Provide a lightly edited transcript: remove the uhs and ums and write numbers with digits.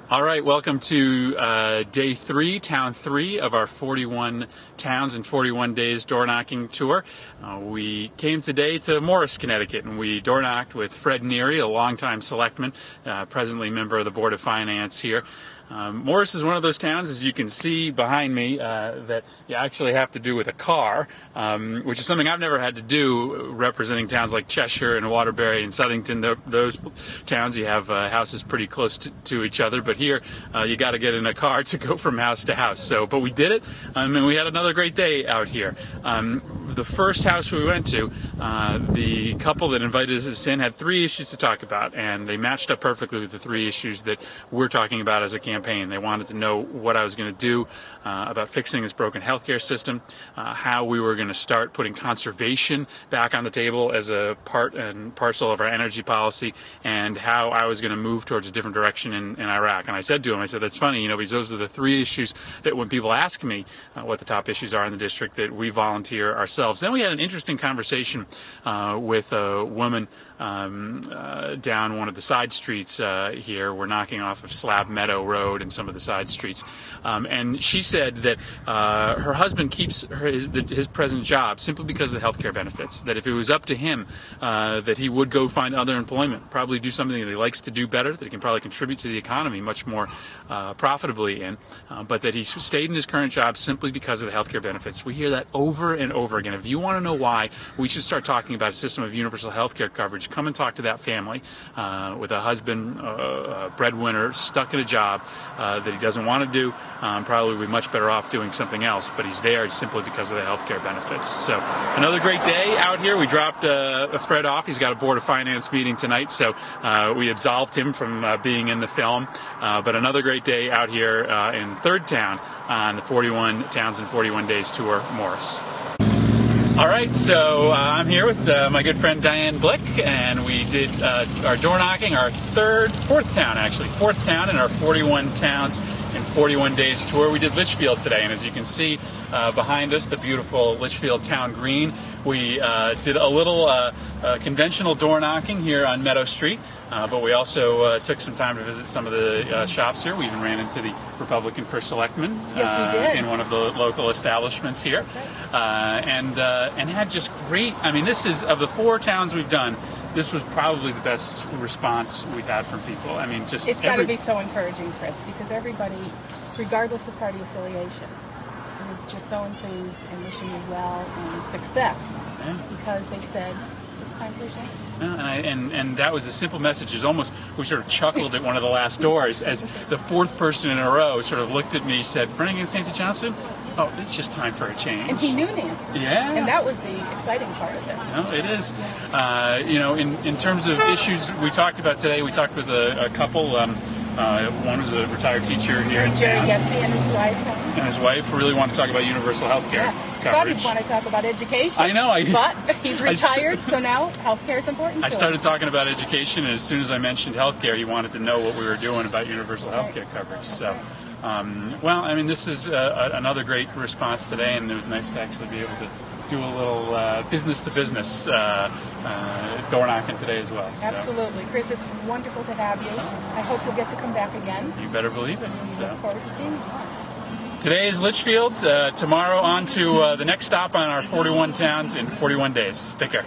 All right, welcome to day 3, town 3 of our 41 towns in 41 days door knocking tour. We came today to Morris, Connecticut, and we door knocked with Fred Neri, a longtime selectman, presently member of the Board of Finance here. Morris is one of those towns, as you can see behind me, that you actually have to do with a car, which is something I've never had to do representing towns like Cheshire and Waterbury and Southington. Those towns, you have houses pretty close to each other, but here you got to get in a car to go from house to house. But we did it, and we had another great day out here. The first house we went to, the couple that invited us in had 3 issues to talk about, and they matched up perfectly with the 3 issues that we're talking about as a campaign. They wanted to know what I was going to do about fixing this broken healthcare system, how we were going to start putting conservation back on the table as a part and parcel of our energy policy, and how I was going to move towards a different direction in Iraq. And I said to him, that's funny, because those are the 3 issues that when people ask me what the top issues are in the district, that we volunteer ourselves. Then we had an interesting conversation with a woman down one of the side streets here. We're knocking off of Slab Meadow Road and some of the side streets. And she said that her husband keeps his present job simply because of the health care benefits, that if it was up to him, that he would go find other employment, probably do something that he likes to do better, that he can probably contribute to the economy much more profitably in, but that he stayed in his current job simply because of the health care benefits. We hear that over and over again. If you want to know why we should start talking about a system of universal health care coverage, come and talk to that family with a husband, a breadwinner, stuck in a job that he doesn't want to do. Probably be much better off doing something else, but he's there simply because of the health care benefits. So another great day out here. We dropped Fred off. He's got a Board of Finance meeting tonight, so we absolved him from being in the film. But another great day out here in Third Town on the 41 Towns in 41 Days tour, Morris. All right, so I'm here with my good friend Diane Blick, and we did our door knocking, our fourth town in our 41 towns in 41 days tour. We did Litchfield today, and as you can see behind us, the beautiful Litchfield Town Green. We did a little conventional door knocking here on Meadow Street, but we also took some time to visit some of the shops here. We even ran into the Republican First Selectman in one of the local establishments here. That's right. And had just great, this is, of the 4 towns we've done, this was probably the best response we've had from people. It's got to be so encouraging, Chris, because everybody, regardless of party affiliation, is just so enthused and wishing you well and success, because they said it's time for a change. And that was the simple message. It was almost, we sort of chuckled at one of the last doors as the 4th person in a row sort of looked at me, said, "Running against Nancy+Johnson? Oh, it's just time for a change." And he knew Nancy. Yeah. And that was the exciting part of it. No, it is. In terms of issues we talked about today, we talked with a couple. One was a retired teacher here in Jerry town. Getzi and his wife. And his wife really wanted to talk about universal health care coverage. I thought he'd want to talk about education. I know. But he's retired, so now health care is important to him. I started talking about education, and as soon as I mentioned health care, he wanted to know what we were doing about universal health care coverage. This is another great response today, and it was nice to actually be able to do a little business-to-business door knocking today as well. Absolutely. Chris, it's wonderful to have you. I hope you'll get to come back again. You better believe it. Look forward to seeing you. Today is Litchfield. Tomorrow on to the next stop on our 41 towns in 41 days. Take care.